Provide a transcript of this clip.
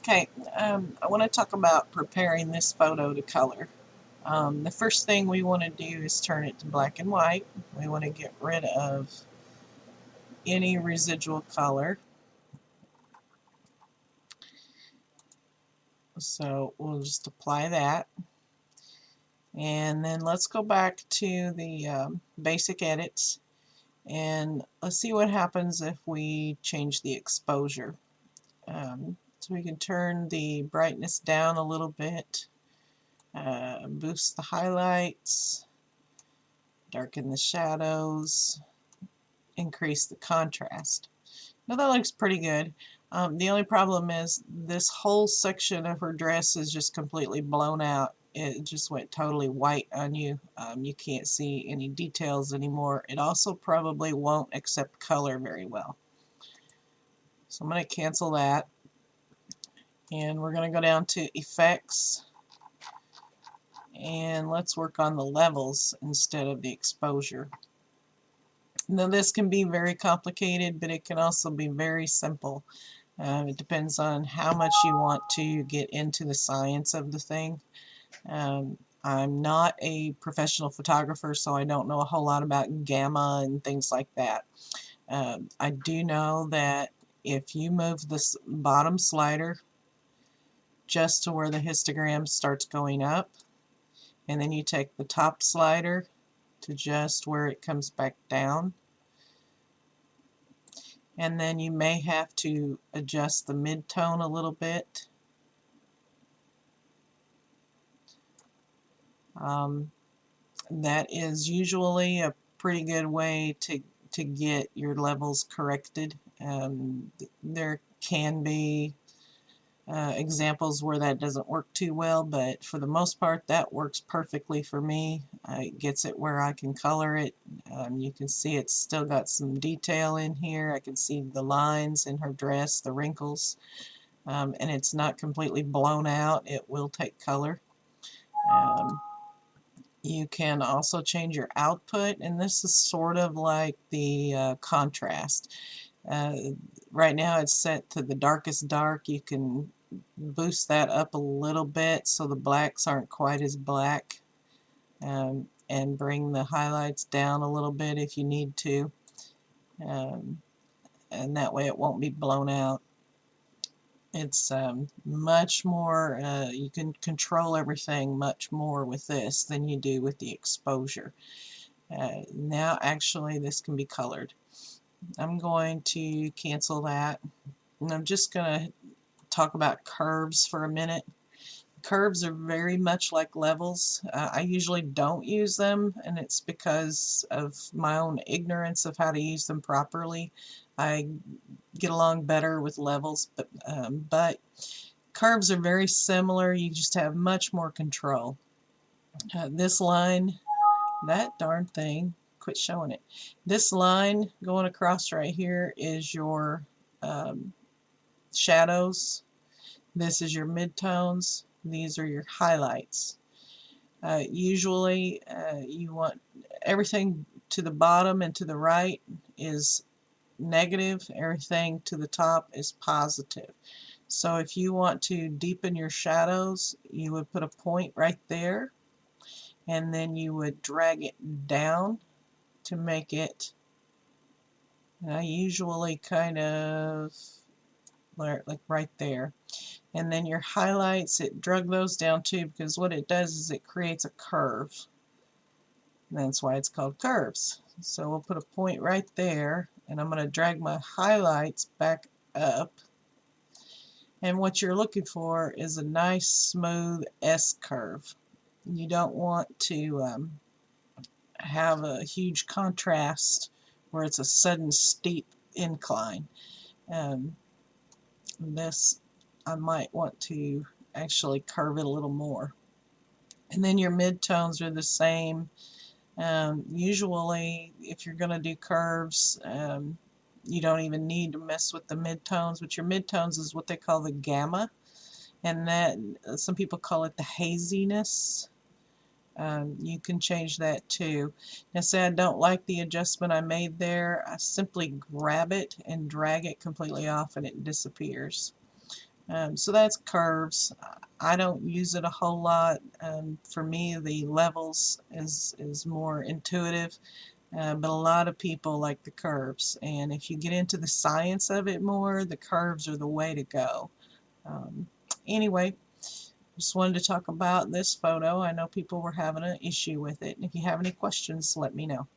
Okay, I want to talk about preparing this photo to color. The first thing we want to do is turn it to black and white. We want to get rid of any residual color. So we'll just apply that. And then let's go back to the basic edits and let's see what happens if we change the exposure. So we can turn the brightness down a little bit, boost the highlights, darken the shadows, increase the contrast. Now that looks pretty good. The only problem is this whole section of her dress is just completely blown out. It just went totally white on you. You can't see any details anymore. It also probably won't accept color very well. So I'm going to cancel that. And we're going to go down to Effects. And let's work on the levels instead of the exposure. Now this can be very complicated, but it can also be very simple. It depends on how much you want to get into the science of the thing. I'm not a professional photographer, so I don't know a whole lot about gamma and things like that. I do know that if you move this bottom slider just to where the histogram starts going up, and then you take the top slider to just where it comes back down, and then you may have to adjust the mid-tone a little bit. That is usually a pretty good way to get your levels corrected. There can be examples where that doesn't work too well, but for the most part that works perfectly for me. It gets it where I can color it. You can see it's still got some detail in here. I can see the lines in her dress, the wrinkles, and it's not completely blown out. It will take color. You can also change your output, and this is sort of like the contrast. Right now it's set to the darkest dark. You can boost that up a little bit so the blacks aren't quite as black, and bring the highlights down a little bit if you need to, and that way it won't be blown out. It's much more, you can control everything much more with this than you do with the exposure. Now actually this can be colored. I'm going to cancel that, and I'm just going to talk about curves for a minute. Curves are very much like levels. I usually don't use them, and it's because of my own ignorance of how to use them properly. I get along better with levels, but curves are very similar. You just have much more control. This line, that darn thing, quit showing it. This line going across right here is your shadows. This is your midtones. These are your highlights. Usually you want everything to the bottom and to the right is negative, everything to the top is positive. So if you want to deepen your shadows, you would put a point right there, and then you would drag it down to make it, I usually kind of like right there. And then your highlights, it drug those down too, because what it does is it creates a curve. And that's why it's called curves. So we'll put a point right there, and I'm going to drag my highlights back up. And what you're looking for is a nice smooth S-curve. You don't want to have a huge contrast where it's a sudden steep incline. This, I might want to actually curve it a little more. And then your midtones are the same. Usually if you're going to do curves, you don't even need to mess with the midtones, but your midtones is what they call the gamma, and that some people call it the haziness. You can change that too. Now say I don't like the adjustment I made there, I simply grab it and drag it completely off and it disappears. So that's curves. I don't use it a whole lot. For me, the levels is more intuitive, but a lot of people like the curves. And if you get into the science of it more, the curves are the way to go. Um, anyway, just wanted to talk about this photo. I know people were having an issue with it. And if you have any questions, let me know.